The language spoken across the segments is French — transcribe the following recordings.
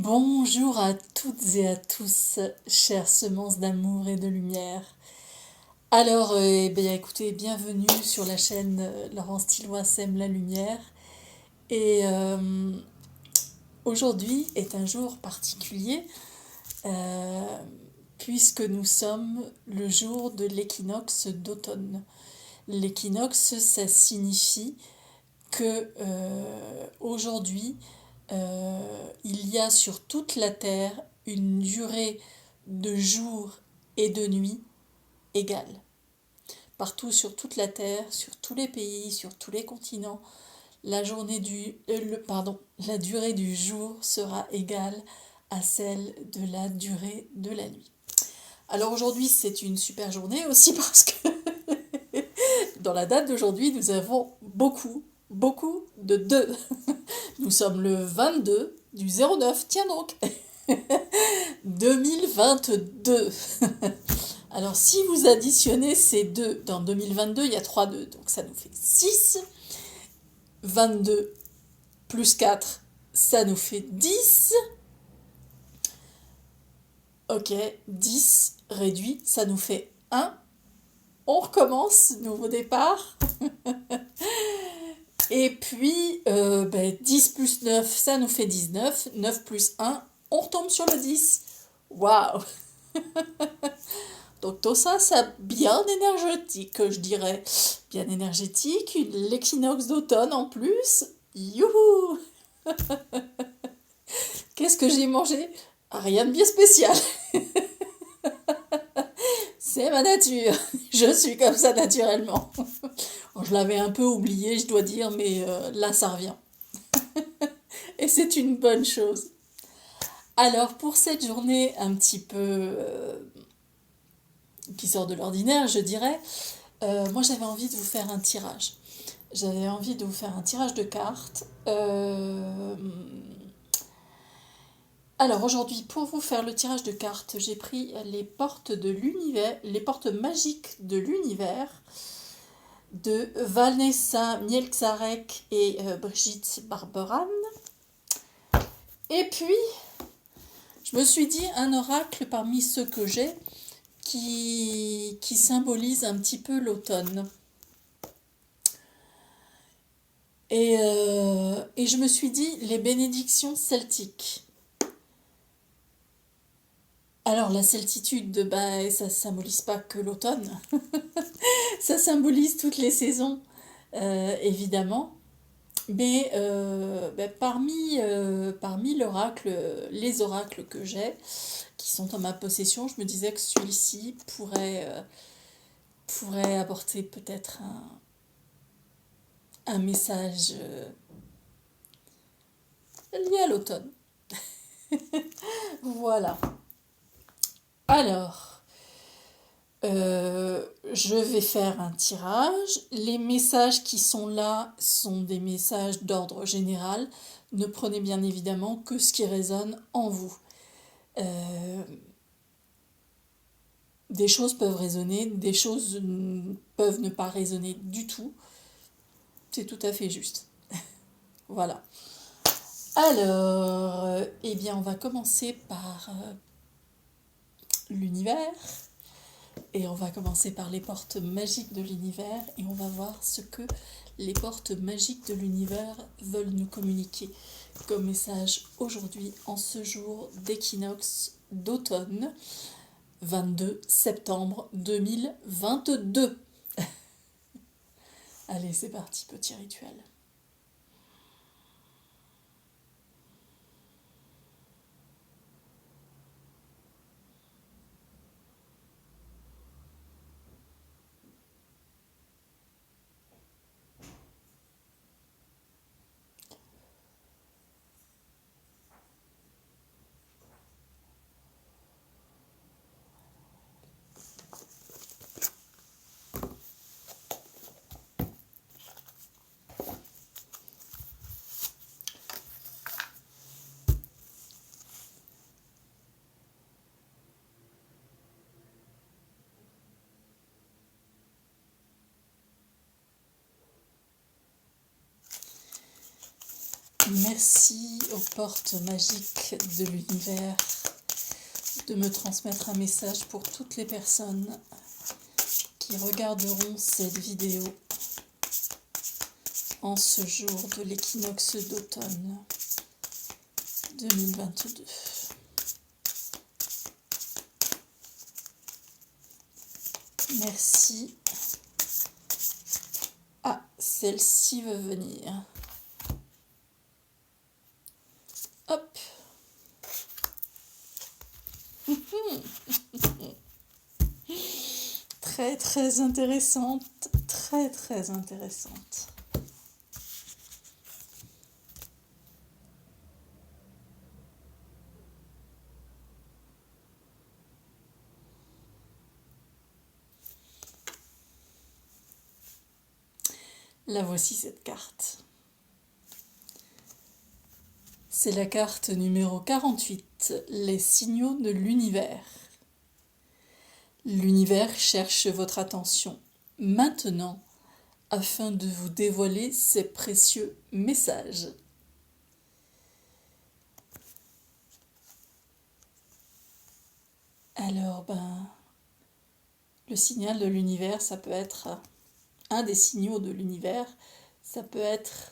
Bonjour à toutes et à tous, chères semences d'amour et de lumière. Alors, écoutez, bienvenue sur la chaîne Laurence Tillois sème la lumière. Et aujourd'hui est un jour particulier euh, puisque nous sommes le jour de l'équinoxe d'automne. L'équinoxe, ça signifie que aujourd'hui, il y a sur toute la Terre une durée de jour et de nuit égale. Partout sur toute la Terre, sur tous les pays, sur tous les continents, la durée du jour sera égale à celle de la durée de la nuit. Alors aujourd'hui, c'est une super journée aussi parce que dans la date d'aujourd'hui, nous avons beaucoup de 2. Nous sommes le 22 du 09, tiens donc, 2022. Alors si vous additionnez ces deux, dans 2022, il y a 3 2, donc ça nous fait 6. 22 plus 4, ça nous fait 10. Ok, 10 réduit, ça nous fait 1. On recommence, nouveau départ. Et puis, 10 plus 9, ça nous fait 19. 9 plus 1, on retombe sur le 10. Waouh! Donc tout ça, c'est bien énergétique, je dirais. Bien énergétique, l'équinoxe d'automne en plus. Youhou! Qu'est-ce que j'ai mangé? Rien de bien spécial. C'est ma nature. Je suis comme ça naturellement. Je l'avais un peu oublié, je dois dire, mais là, ça revient. Et c'est une bonne chose. Alors, pour cette journée un petit peu qui sort de l'ordinaire, je dirais, moi j'avais envie de vous faire un tirage. J'avais envie de vous faire un tirage de cartes. Alors aujourd'hui, pour vous faire le tirage de cartes, j'ai pris les portes de l'univers, les portes magiques de l'univers de Vanessa Mielczarek et Brigitte Barberan. Et puis, je me suis dit un oracle parmi ceux que j'ai qui symbolise un petit peu l'automne. Et je me suis dit les bénédictions celtiques. Alors la celtitude, ça symbolise pas que l'automne, ça symbolise toutes les saisons, évidemment. Mais parmi les oracles que j'ai, qui sont en ma possession, je me disais que celui-ci pourrait apporter peut-être un message lié à l'automne. Voilà. Alors, je vais faire un tirage. Les messages qui sont là sont des messages d'ordre général. Ne prenez bien évidemment que ce qui résonne en vous. Des choses peuvent résonner, des choses peuvent ne pas résonner du tout. C'est tout à fait juste. Voilà. Alors, on va commencer par l'univers. Et on va commencer par les portes magiques de l'univers et on va voir ce que les portes magiques de l'univers veulent nous communiquer comme message aujourd'hui en ce jour d'équinoxe d'automne 22 septembre 2022. Allez, c'est parti, petit rituel. Merci aux portes magiques de l'univers de me transmettre un message pour toutes les personnes qui regarderont cette vidéo en ce jour de l'équinoxe d'automne 2022. Merci. Ah, celle-ci veut venir. Hop. Très très intéressante, très très intéressante. La voici cette carte. C'est la carte numéro 48, les signaux de l'univers. L'univers cherche votre attention maintenant afin de vous dévoiler ses précieux messages. Alors, le signal de l'univers, ça peut être un des signaux de l'univers, ça peut être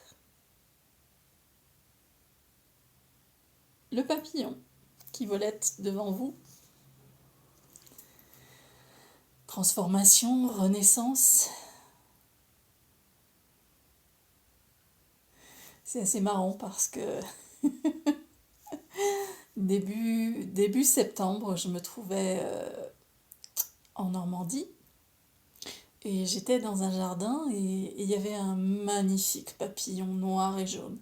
le papillon qui volette devant vous. Transformation, renaissance. C'est assez marrant parce que début septembre, je me trouvais en Normandie et j'étais dans un jardin et il y avait un magnifique papillon noir et jaune.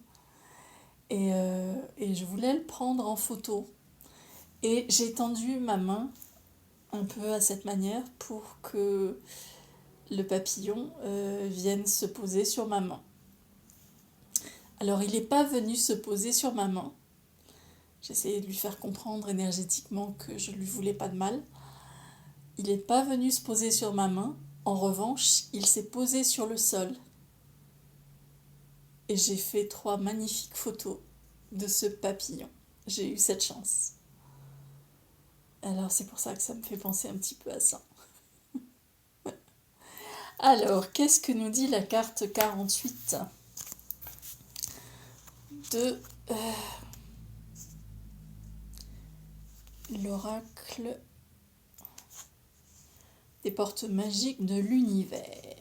Et je voulais le prendre en photo. Et j'ai tendu ma main un peu à cette manière pour que le papillon vienne se poser sur ma main. Alors il n'est pas venu se poser sur ma main. J'essayais de lui faire comprendre énergétiquement que je ne lui voulais pas de mal. Il n'est pas venu se poser sur ma main. En revanche, il s'est posé sur le sol. Et j'ai fait 3 magnifiques photos de ce papillon. J'ai eu cette chance. Alors c'est pour ça que ça me fait penser un petit peu à ça. Alors, qu'est-ce que nous dit la carte 48 de l'oracle des portes magiques de l'univers?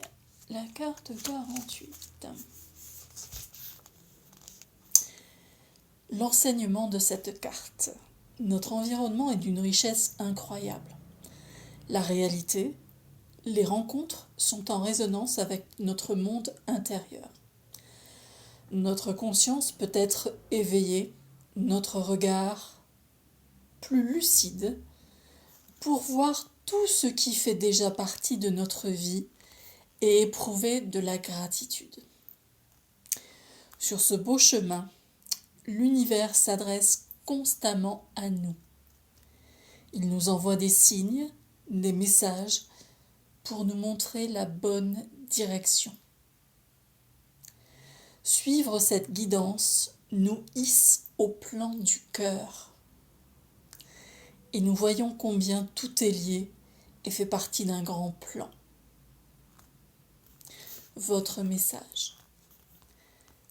La carte 48. L'enseignement de cette carte. Notre environnement est d'une richesse incroyable. La réalité, les rencontres sont en résonance avec notre monde intérieur. Notre conscience peut être éveillée, notre regard plus lucide pour voir tout ce qui fait déjà partie de notre vie et éprouver de la gratitude. Sur ce beau chemin, l'univers s'adresse constamment à nous. Il nous envoie des signes, des messages pour nous montrer la bonne direction. Suivre cette guidance nous hisse au plan du cœur. Et nous voyons combien tout est lié et fait partie d'un grand plan. Votre message.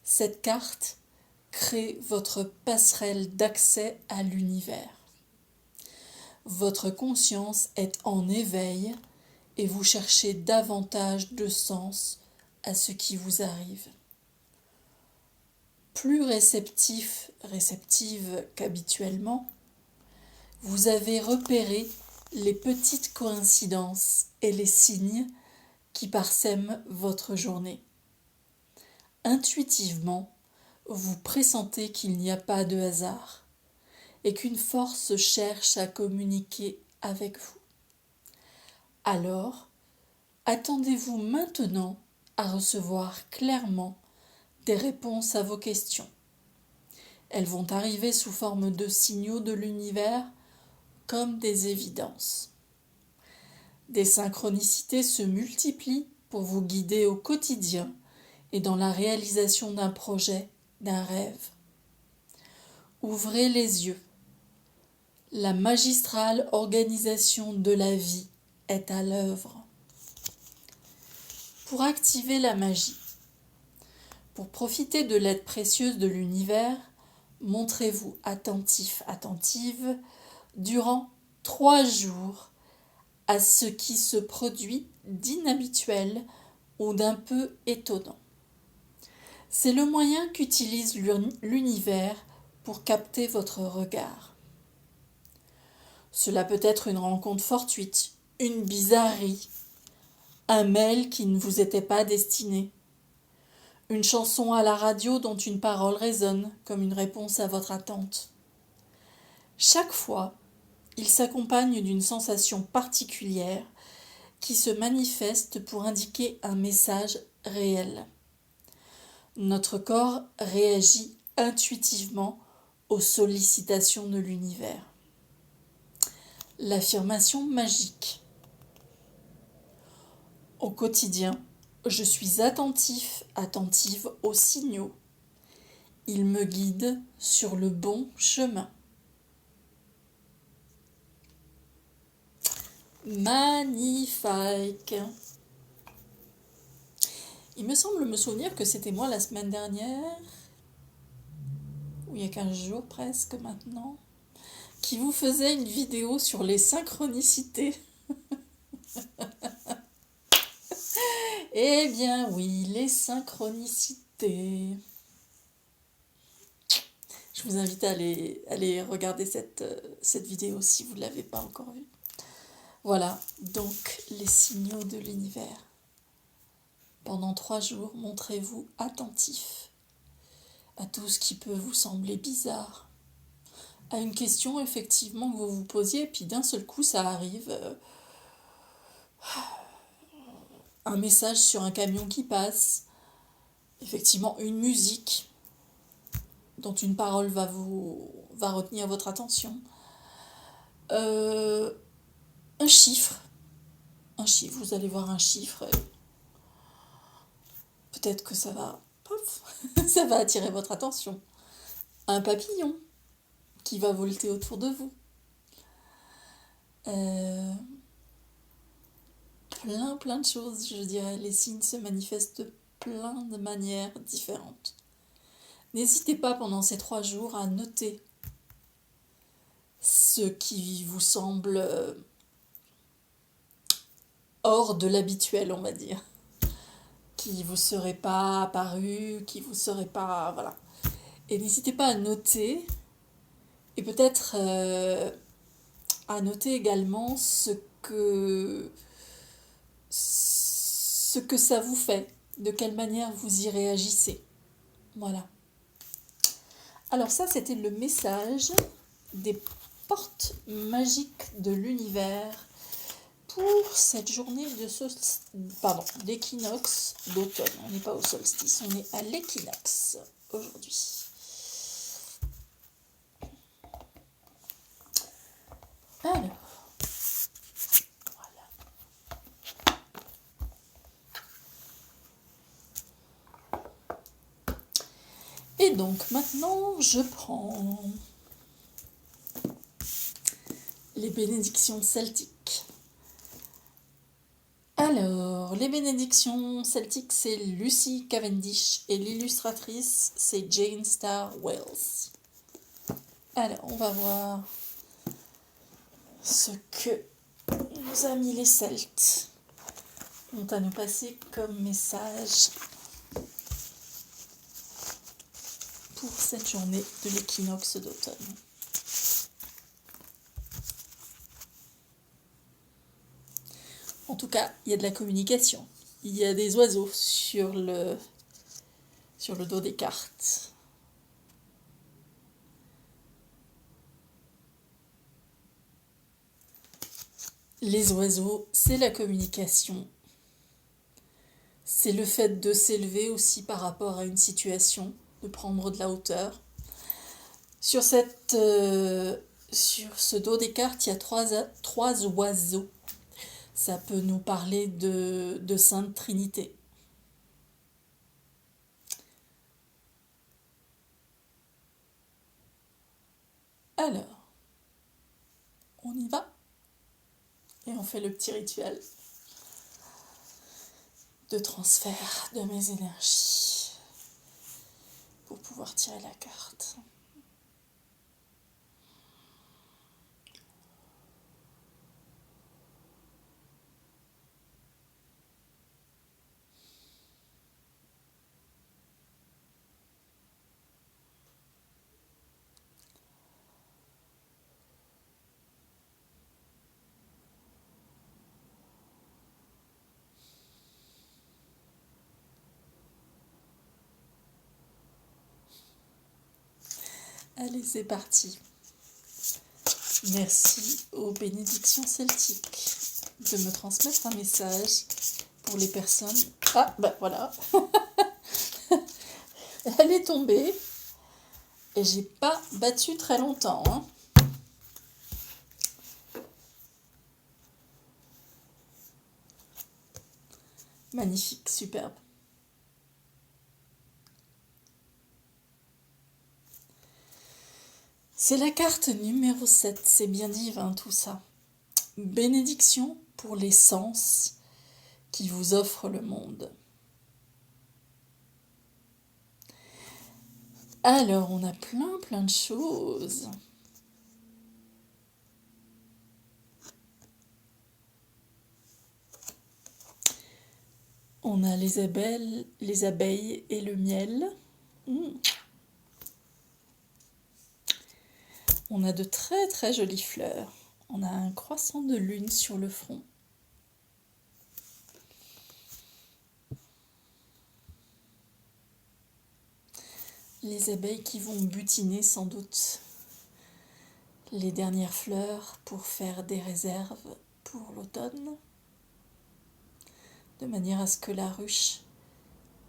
Cette carte crée votre passerelle d'accès à l'univers. Votre conscience est en éveil et vous cherchez davantage de sens à ce qui vous arrive. Plus réceptive qu'habituellement, vous avez repéré les petites coïncidences et les signes qui parsèment votre journée. Intuitivement, vous pressentez qu'il n'y a pas de hasard et qu'une force cherche à communiquer avec vous. Alors, attendez-vous maintenant à recevoir clairement des réponses à vos questions. Elles vont arriver sous forme de signaux de l'univers comme des évidences. Des synchronicités se multiplient pour vous guider au quotidien et dans la réalisation d'un projet d'un rêve. Ouvrez les yeux. La magistrale organisation de la vie est à l'œuvre. Pour activer la magie, pour profiter de l'aide précieuse de l'univers, montrez-vous attentif, attentive, durant 3 jours à ce qui se produit d'inhabituel ou d'un peu étonnant. C'est le moyen qu'utilise l'univers pour capter votre regard. Cela peut être une rencontre fortuite, une bizarrerie, un mail qui ne vous était pas destiné, une chanson à la radio dont une parole résonne comme une réponse à votre attente. Chaque fois, il s'accompagne d'une sensation particulière qui se manifeste pour indiquer un message réel. Notre corps réagit intuitivement aux sollicitations de l'univers. L'affirmation magique. Au quotidien, je suis attentif, attentive aux signaux. Ils me guident sur le bon chemin. Magnifique. Il me semble me souvenir que c'était moi la semaine dernière, ou il y a 15 jours presque maintenant, qui vous faisait une vidéo sur les synchronicités. Eh bien oui, les synchronicités. Je vous invite à aller regarder cette vidéo si vous ne l'avez pas encore vue. Voilà, donc les signaux de l'univers. Pendant 3 jours, montrez-vous attentif à tout ce qui peut vous sembler bizarre, à une question effectivement que vous vous posiez, et puis d'un seul coup ça arrive, un message sur un camion qui passe, effectivement une musique dont une parole va retenir votre attention, un chiffre, vous allez voir un chiffre, peut-être que ça va, ça va attirer votre attention, un papillon qui va volter autour de vous, plein de choses, je dirais. Les signes se manifestent de plein de manières différentes. N'hésitez pas pendant ces 3 jours à noter ce qui vous semble hors de l'habituel, on va dire, qui vous serait pas apparu, qui vous serait pas... Voilà. Et n'hésitez pas à noter, et peut-être à noter également ce que ça vous fait, de quelle manière vous y réagissez. Voilà. Alors ça, c'était le message des portes magiques de l'univers pour cette journée d'équinoxe d'automne. On n'est pas au solstice, on est à l'équinoxe aujourd'hui. Alors, et donc maintenant, je prends les bénédictions celtiques. Alors, les bénédictions celtiques, c'est Lucy Cavendish et l'illustratrice, c'est Jane Star Wells. Alors, on va voir ce que nos amis les Celtes ont à nous passer comme message pour cette journée de l'équinoxe d'automne. En tout cas, il y a de la communication. Il y a des oiseaux sur le dos des cartes. Les oiseaux, c'est la communication. C'est le fait de s'élever aussi par rapport à une situation, de prendre de la hauteur. Sur ce dos des cartes, il y a trois oiseaux. Ça peut nous parler de Sainte Trinité. Alors, on y va et on fait le petit rituel de transfert de mes énergies pour pouvoir tirer la carte. Allez, c'est parti. Merci aux bénédictions celtiques de me transmettre un message pour les personnes. Ah, ben voilà. Elle est tombée et j'ai pas battu très longtemps. Hein. Magnifique, superbe. C'est la carte numéro 7, c'est bien divin tout ça. Bénédiction pour les sens qui vous offre le monde. Alors, on a plein de choses. On a les abeilles et le miel. On a de très jolies fleurs. On a un croissant de lune sur le front. Les abeilles qui vont butiner sans doute les dernières fleurs pour faire des réserves pour l'automne, de manière à ce que la ruche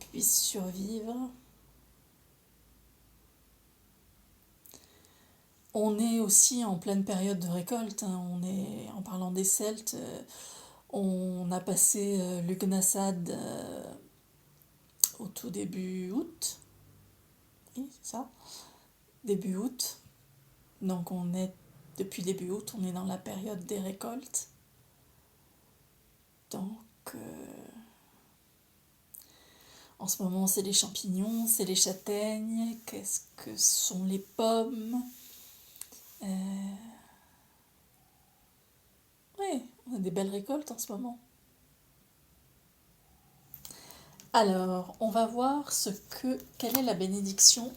puisse survivre. On est aussi en pleine période de récolte. On est, en parlant des Celtes, on a passé l'Ugnasad au tout début août. Oui, c'est ça. Début août. Donc depuis début août, on est dans la période des récoltes. Donc, en ce moment, c'est les champignons, c'est les châtaignes. Qu'est-ce que sont les pommes ? Oui, on a des belles récoltes en ce moment. Alors, on va voir quelle est la bénédiction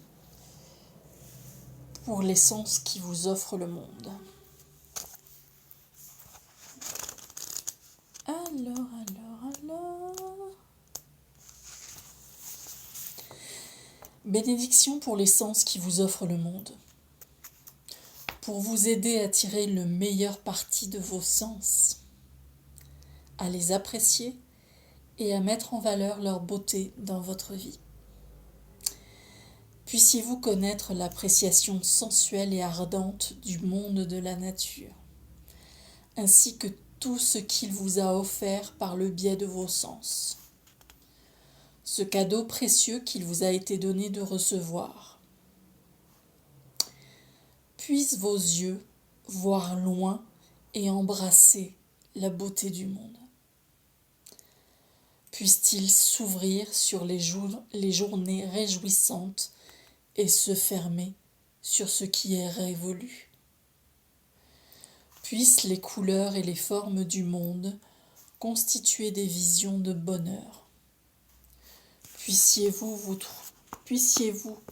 pour l'essence qui vous offre le monde. Alors. Bénédiction pour l'essence qui vous offre le monde. Pour vous aider à tirer le meilleur parti de vos sens, à les apprécier et à mettre en valeur leur beauté dans votre vie. Puissiez-vous connaître l'appréciation sensuelle et ardente du monde de la nature, ainsi que tout ce qu'il vous a offert par le biais de vos sens. Ce cadeau précieux qu'il vous a été donné de recevoir. Puissent vos yeux voir loin et embrasser la beauté du monde. Puisse-t-il s'ouvrir sur les journées réjouissantes et se fermer sur ce qui est révolu. Puissent les couleurs et les formes du monde constituer des visions de bonheur. Puissiez-vous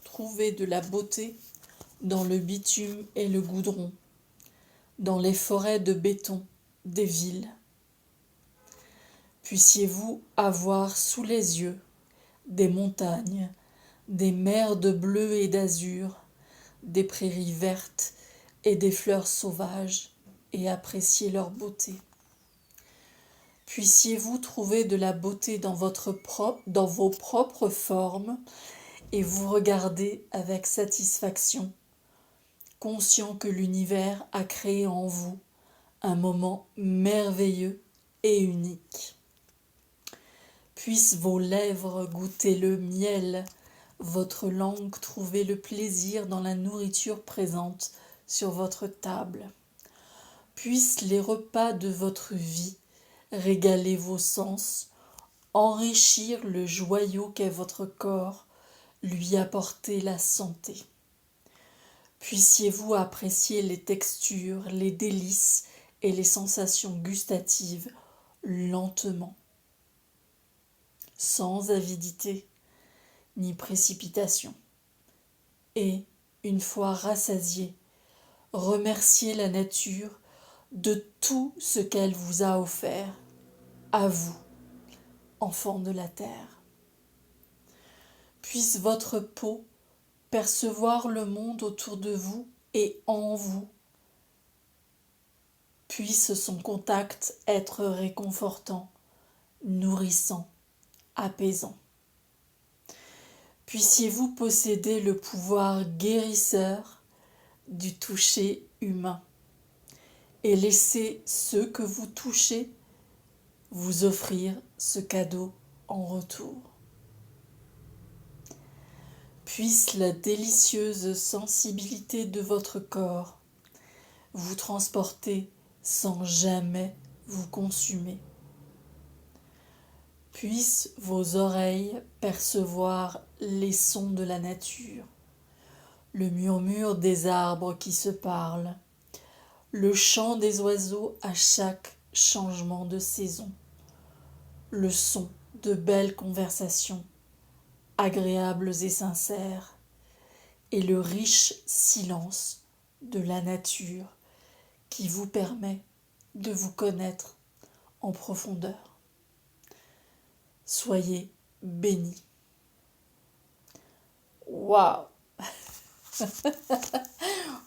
trouver de la beauté dans le bitume et le goudron, dans les forêts de béton des villes. Puissiez-vous avoir sous les yeux des montagnes, des mers de bleu et d'azur, des prairies vertes et des fleurs sauvages, et apprécier leur beauté. Puissiez-vous trouver de la beauté dans vos propres formes et vous regarder avec satisfaction, conscient que l'univers a créé en vous un moment merveilleux et unique. Puissent vos lèvres goûter le miel, votre langue trouver le plaisir dans la nourriture présente sur votre table. Puissent les repas de votre vie régaler vos sens, enrichir le joyau qu'est votre corps, lui apporter la santé. Puissiez-vous apprécier les textures, les délices et les sensations gustatives lentement, sans avidité ni précipitation. Et, une fois rassasié, remerciez la nature de tout ce qu'elle vous a offert, à vous, enfants de la terre. Puisse votre peau percevoir le monde autour de vous et en vous. Puisse son contact être réconfortant, nourrissant, apaisant. Puissiez-vous posséder le pouvoir guérisseur du toucher humain et laisser ceux que vous touchez vous offrir ce cadeau en retour. Puisse la délicieuse sensibilité de votre corps vous transporter sans jamais vous consumer. Puissent vos oreilles percevoir les sons de la nature, le murmure des arbres qui se parlent, le chant des oiseaux à chaque changement de saison, le son de belles conversations, agréables et sincères, et le riche silence de la nature qui vous permet de vous connaître en profondeur. Soyez bénis. Waouh!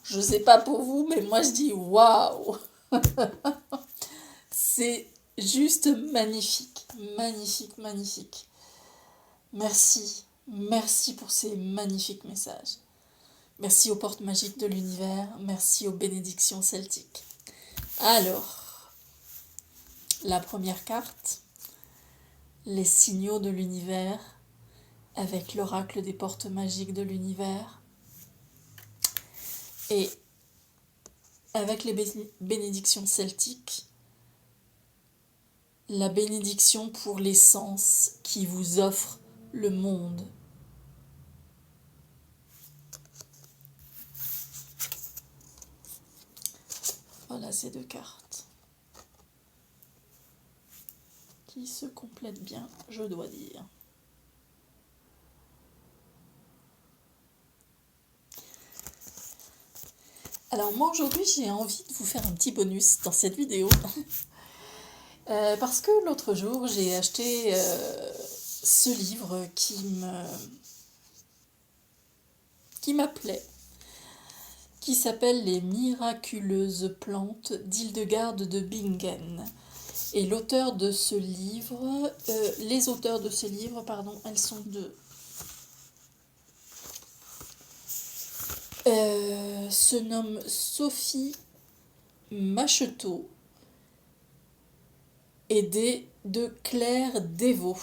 Je sais pas pour vous, mais moi je dis waouh! C'est juste magnifique, magnifique, magnifique. Merci, merci pour ces magnifiques messages. Merci aux portes magiques de l'univers, merci aux bénédictions celtiques. Alors, la première carte, les signaux de l'univers, avec l'oracle des portes magiques de l'univers, et avec les bénédictions celtiques, la bénédiction pour les sens qui vous offre le monde. Voilà ces deux cartes qui se complètent bien, je dois dire. Alors moi aujourd'hui j'ai envie de vous faire un petit bonus dans cette vidéo parce que l'autre jour j'ai acheté ce livre qui m'appelait, qui s'appelle Les miraculeuses plantes d'Hildegarde de Bingen. Et l'auteur de ce livre, les auteurs de ce livre, pardon, elles sont deux. Se nomme Sophie Macheteau et de Claire Dévaux.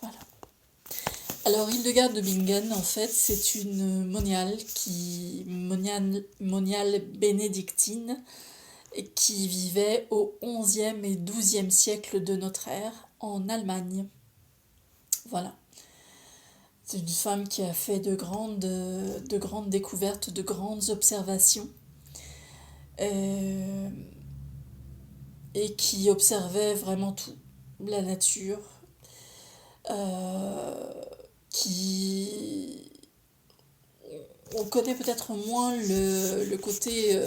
Voilà. Alors Hildegarde de Bingen, en fait, c'est une moniale bénédictine qui vivait au XIe et XIIe siècle de notre ère en Allemagne. Voilà. C'est une femme qui a fait de grandes découvertes, de grandes observations et qui observait vraiment tout, la nature, qui... On connaît peut-être moins le côté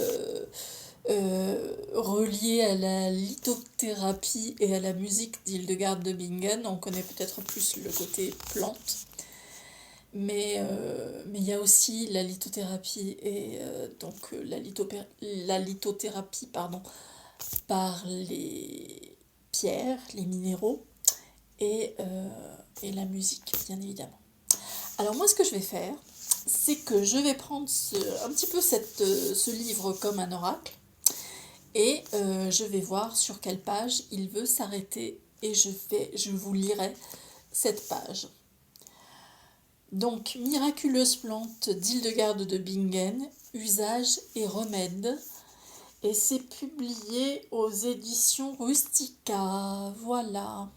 relié à la lithothérapie et à la musique d'Hildegarde de Bingen. On connaît peut-être plus le côté plante. Mais il y a aussi la lithothérapie et la lithothérapie par les pierres, les minéraux et la musique, bien évidemment. Alors moi, ce que je vais faire, c'est que je vais prendre un petit peu ce livre comme un oracle et je vais voir sur quelle page il veut s'arrêter et je vous lirai cette page. Donc, miraculeuse plante d'Hildegarde de Bingen, usage et remède. Et c'est publié aux éditions Rustica. Voilà.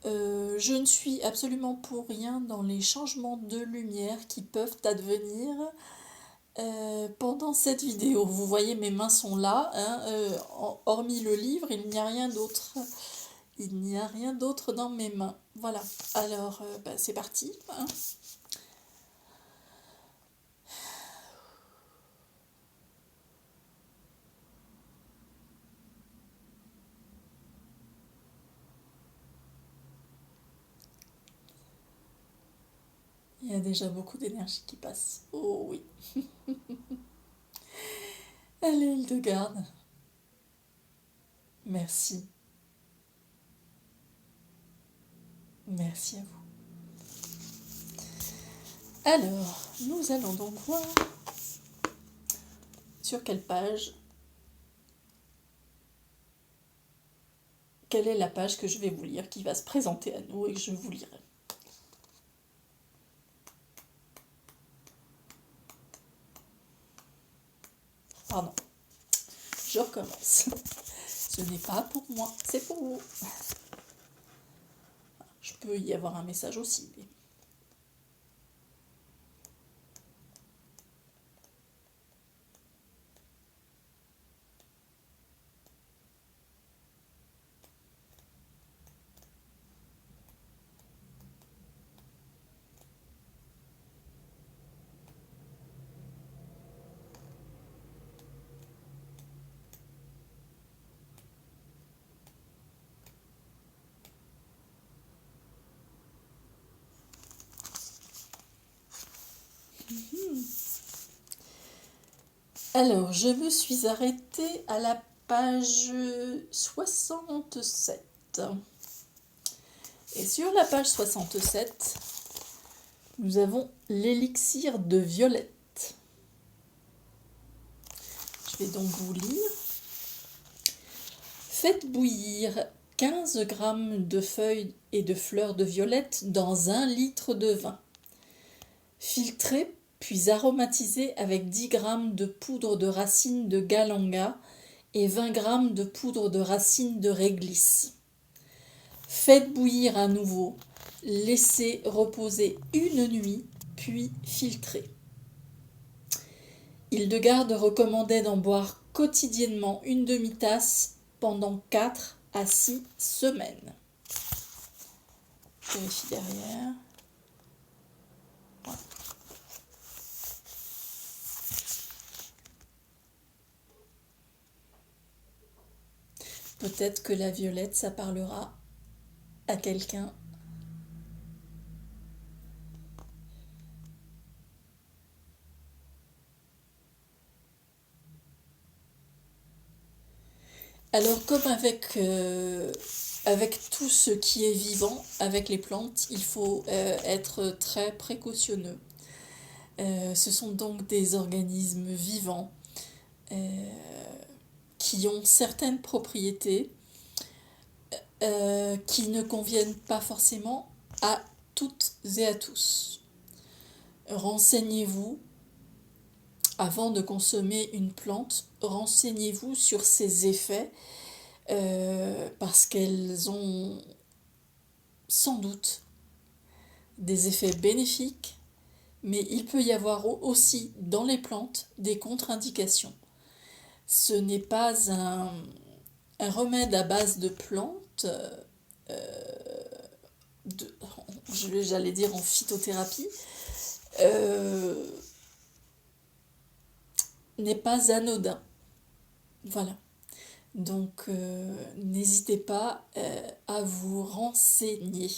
Je ne suis absolument pour rien dans les changements de lumière qui peuvent advenir pendant cette vidéo. Vous voyez, mes mains sont là, hein, hormis le livre, il n'y a rien d'autre. Il n'y a rien d'autre dans mes mains. Voilà, alors c'est parti. Hein. Il y a déjà beaucoup d'énergie qui passe. Oh oui. Allez, Hildegarde. Merci. Merci à vous. Alors, nous allons donc voir sur quelle page, quelle est la page que je vais vous lire, qui va se présenter à nous et que je vous lirai. Pardon, je recommence. Ce n'est pas pour moi, c'est pour vous. Je peux y avoir un message aussi. Mais... Alors, je me suis arrêtée à la page 67. Et sur la page 67, nous avons l'élixir de violette. Je vais donc vous lire. Faites bouillir 15 g de feuilles et de fleurs de violette dans 1 litre de vin. Filtrez puis aromatisez avec 10 g de poudre de racines de galanga et 20 g de poudre de racines de réglisse. Faites bouillir à nouveau, laissez reposer 1 nuit, puis filtrez. Hildegarde recommandait d'en boire quotidiennement 1 demi-tasse pendant 4 à 6 semaines. Je vérifie derrière. Voilà. Peut-être que la violette, ça parlera à quelqu'un. Alors, comme avec tout ce qui est vivant, avec les plantes, il faut être très précautionneux. Ce sont donc des organismes vivants qui ont certaines propriétés qui ne conviennent pas forcément à toutes et à tous. Renseignez-vous, avant de consommer une plante, renseignez-vous sur ses effets parce qu'elles ont sans doute des effets bénéfiques, mais il peut y avoir aussi dans les plantes des contre-indications. Ce n'est pas un remède à base de plantes, j'allais dire en phytothérapie, n'est pas anodin. Voilà. Donc, n'hésitez pas à vous renseigner.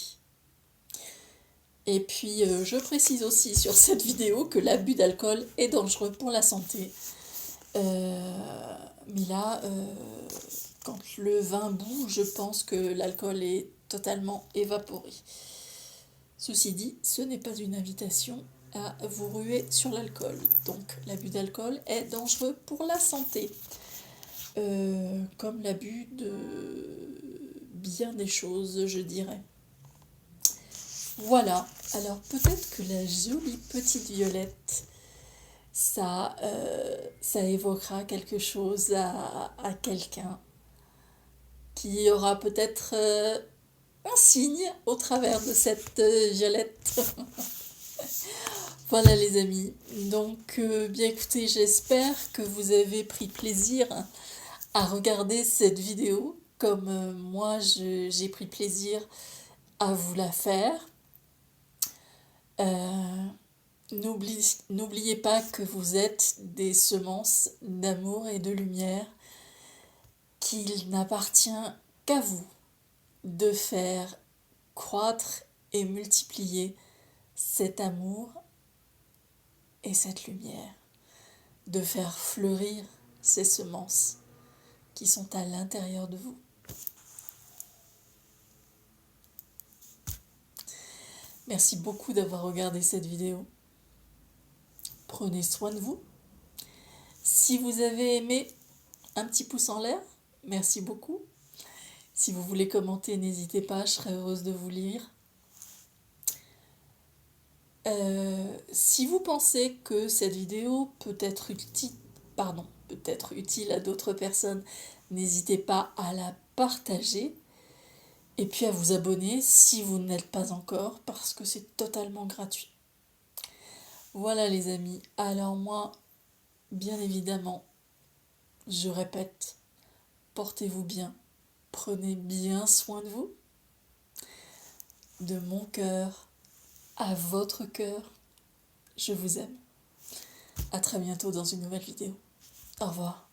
Et puis, je précise aussi sur cette vidéo que l'abus d'alcool est dangereux pour la santé. Mais là, quand le vin bout, je pense que l'alcool est totalement évaporé. Ceci dit, ce n'est pas une invitation à vous ruer sur l'alcool. Donc, l'abus d'alcool est dangereux pour la santé. Comme l'abus de bien des choses, je dirais. Voilà, alors peut-être que la jolie petite violette, ça évoquera quelque chose à quelqu'un qui aura peut-être un signe au travers de cette violette. Voilà les amis, donc bien écoutez, j'espère que vous avez pris plaisir à regarder cette vidéo comme moi j'ai pris plaisir à vous la faire. N'oubliez pas que vous êtes des semences d'amour et de lumière, qu'il n'appartient qu'à vous de faire croître et multiplier cet amour et cette lumière, de faire fleurir ces semences qui sont à l'intérieur de vous. Merci beaucoup d'avoir regardé cette vidéo. Prenez soin de vous. Si vous avez aimé, un petit pouce en l'air, merci beaucoup. Si vous voulez commenter, n'hésitez pas, je serai heureuse de vous lire. Si vous pensez que cette vidéo peut être utile à d'autres personnes, n'hésitez pas à la partager et puis à vous abonner si vous ne l'êtes pas encore parce que c'est totalement gratuit. Voilà les amis, alors moi, bien évidemment, je répète, portez-vous bien, prenez bien soin de vous, de mon cœur à votre cœur, je vous aime. À très bientôt dans une nouvelle vidéo. Au revoir.